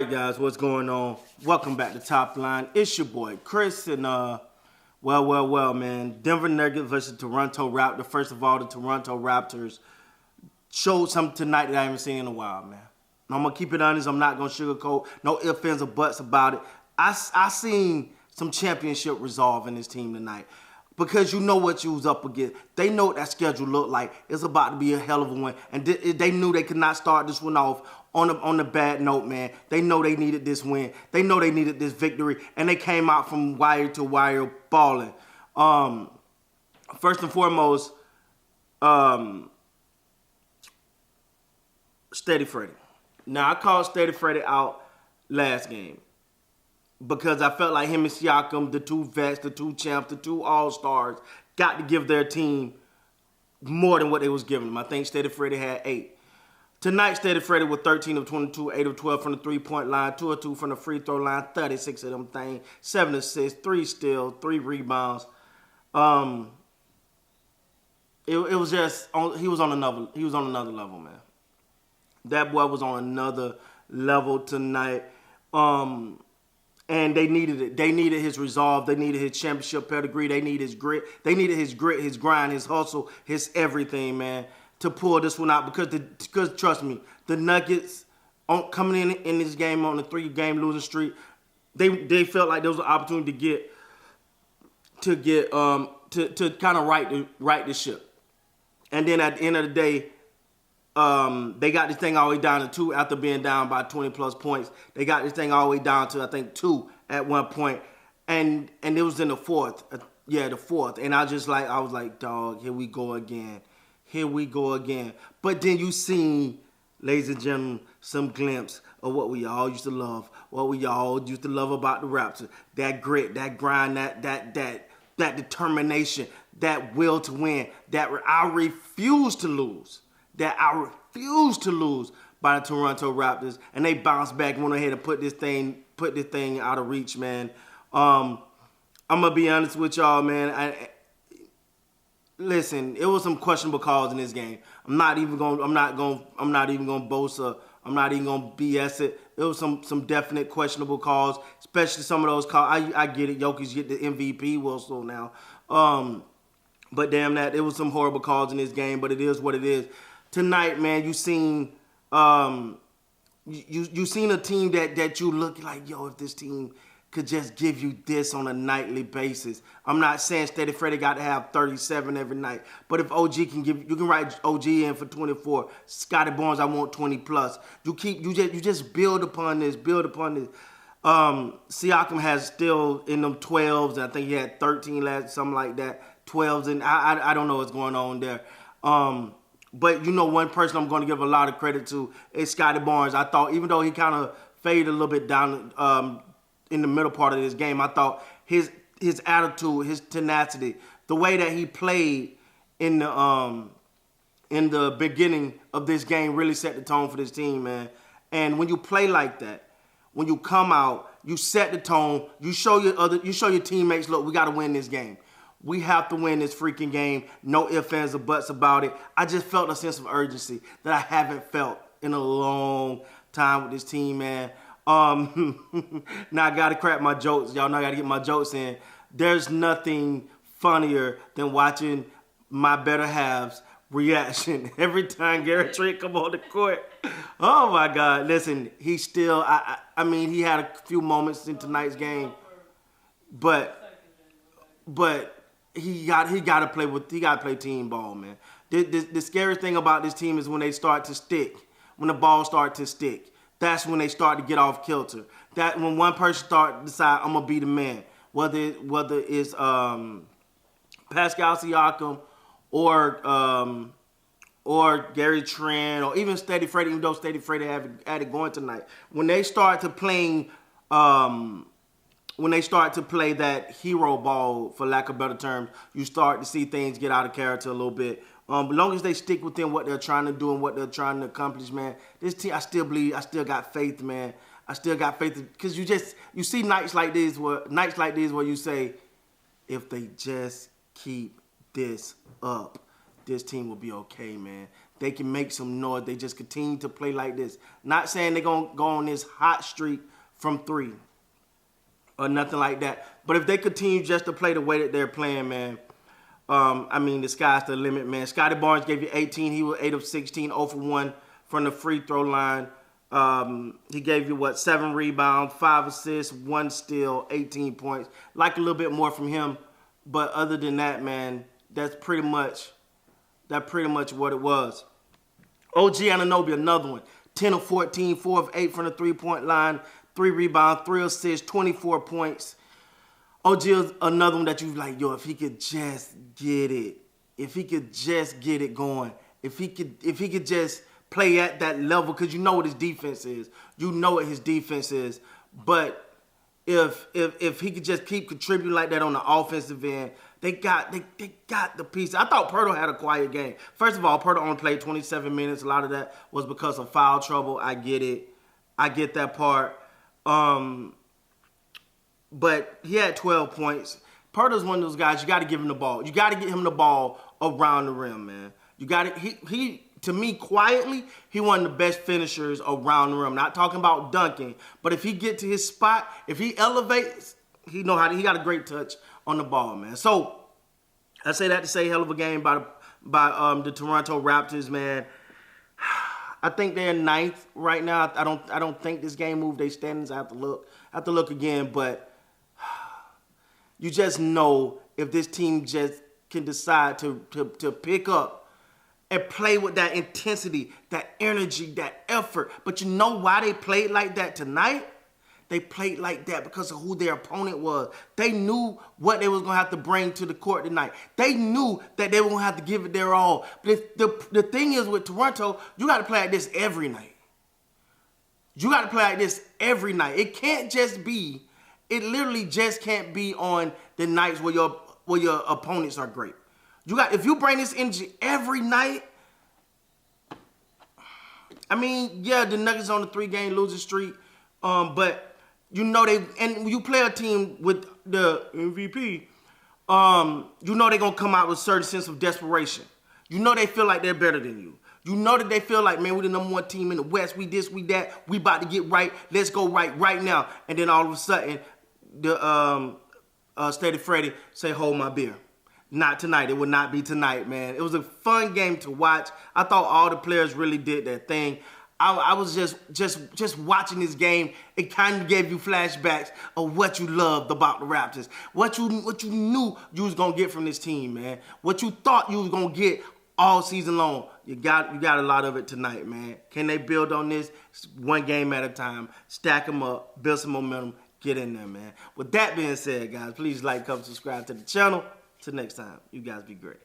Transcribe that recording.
Hey guys, what's going on? Welcome back to Top Line. It's your boy Chris, and well, man. Denver Nuggets versus Toronto Raptors. First of all, the Toronto Raptors showed something tonight that I haven't seen in a while, man. I'm gonna keep it honest. I'm not gonna sugarcoat. No ifs, ands, or buts about it. I seen some championship resolve in this team tonight. Because you know what you was up against. They know what that schedule looked like. It's about to be a hell of a one. And they knew they could not start this one off on a bad note, man. They know they needed this win. They know they needed this victory. And they came out from wire to wire balling. First and foremost, Steady Freddy. Now, I called Steady Freddy out last game, because I felt like him and Siakam, the two vets, the two champs, the two all-stars, got to give their team more than what they was giving them. I think Steady Freddy had 8. Tonight, Steady Freddy with 13 of 22, 8 of 12 from the three-point line, 2 of 2 from the free throw line, 36 of them things, 7 assists, 3 steals, 3 rebounds. It was just he was on another level, man. That boy was on another level tonight. And they needed it. They needed his resolve. They needed his championship pedigree. They needed his grit. They needed his grit, his grind, his hustle, his everything, man, to pull this one out. Because trust me, the Nuggets coming in this game on a 3-game losing streak, they felt like there was an opportunity to kind of right the ship. And then at the end of the day, they got this thing all the way down to 2 after being down by 20 plus points. They got this thing all the way down to, I think, 2 at one point. And it was in the fourth. The fourth. And I was like, dog, here we go again. Here we go again. But then you seen, ladies and gentlemen, some glimpse of what we all used to love. What we all used to love about the Raptors. That grit, that grind, that determination, that will to win. That I refuse to lose. By the Toronto Raptors, and they bounced back and went ahead and put this thing out of reach, man. I'm gonna be honest with y'all, man. Listen, it was some questionable calls in this game. I'm not even gonna boast. I'm not even gonna BS it. It was some definite questionable calls, especially some of those calls. I get it. Jokic get the MVP whistle now. But damn that, it was some horrible calls in this game. But it is what it is. Tonight, man, you seen you seen a team that you look like, yo, if this team could just give you this on a nightly basis. I'm not saying Steady Freddy got to have 37 every night, but if OG can you can write OG in for 24. Scotty Barnes, I want 20 plus. You just build upon this. Siakam has still in them 12s. I think he had 13 last, something like that. 12s, and I don't know what's going on there. But you know, one person I'm going to give a lot of credit to is Scotty Barnes. I thought, even though he kind of faded a little bit down in the middle part of this game, I thought his attitude, his tenacity, the way that he played in the beginning of this game really set the tone for this team, man. And when you play like that, when you come out, you set the tone. You show your teammates, look, we got to win this game. We have to win this freaking game. No ifs, ands, or buts about it. I just felt a sense of urgency that I haven't felt in a long time with this team, man. Now I got to crack my jokes. Y'all know I got to get my jokes in. There's nothing funnier than watching my better halves reaction every time Gary Trent come on the court. Oh, my God. Listen, he still, I mean, he had a few moments in tonight's game, but he got to play team ball, man. The scariest thing about this team is when they start to stick, when the ball starts to stick. That's when they start to get off kilter. That when one person start to decide, I'm gonna be the man, whether it's Pascal Siakam or Gary Trent or even Steady Freddy, even though Steady Freddy had it going tonight. When they start to play that hero ball, for lack of better terms, you start to see things get out of character a little bit. As long as they stick within what they're trying to do and what they're trying to accomplish, man, this team, I still believe, I still got faith, man. I still got faith because you see nights like these where you say, if they just keep this up, this team will be okay, man. they can make some noise. They just continue to play like this. Not saying they're going to go on this hot streak from 3 or nothing like that. But if they continue just to play the way that they're playing, man, I mean, the sky's the limit, man. Scotty Barnes gave you 18. He was 8 of 16, 0 for 1 from the free throw line. He gave you, 7 rebounds, 5 assists, 1 steal, 18 points. Like a little bit more from him. But other than that, man, that's pretty much what it was. OG Anunoby, another one. 10 of 14, 4 of 8 from the three-point line, 3 rebounds, 3 assists, 24 points. OG is another one that you like, yo, if he could just get it. If he could just get it going. If he could just play at that level, because you know what his defense is. You know what his defense is. But if he could just keep contributing like that on the offensive end, they got the piece. I thought Pirtle had a quiet game. First of all, Pirtle only played 27 minutes. A lot of that was because of foul trouble. I get it. I get that part. But he had 12 points. Pirtle's one of those guys, you got to give him the ball. You got to get him the ball around the rim, man. You got to, he to me, quietly, he one of the best finishers around the rim. Not talking about dunking, but if he get to his spot, if he elevates, he got a great touch on the ball, man. So I say that to say hell of a game by the Toronto Raptors, man. I think they're 9th right now. I don't think this game moved their standings. I have to look again, but you just know if this team just can decide to pick up and play with that intensity, that energy, that effort. But you know why they played like that tonight? They played like that because of who their opponent was. They knew what they was going to have to bring to the court tonight. They knew that they were going to have to give it their all. But the thing is with Toronto, you got to play like this every night. You got to play like this every night. It literally just can't be on the nights where your opponents are great. If you bring this energy every night, I mean, yeah, the Nuggets on the 3-game losing streak, but you know and you play a team with the MVP, you know they're going to come out with a certain sense of desperation. You know they feel like they're better than you. You know that they feel like, man, we're the number 1 team in the West. We this, we that. We about to get right. Let's go right now. And then all of a sudden, the Steady Freddy say, hold my beer. Not tonight. It would not be tonight, man. It was a fun game to watch. I thought all the players really did their thing. I was just watching this game. It kind of gave you flashbacks of what you loved about the Raptors. What you knew you was gonna get from this team, man. What you thought you was gonna get all season long. You got a lot of it tonight, man. Can they build on this? It's 1 game at a time. Stack them up. Build some momentum. Get in there, man. With that being said, guys, please like, comment, subscribe to the channel. Till next time, you guys be great.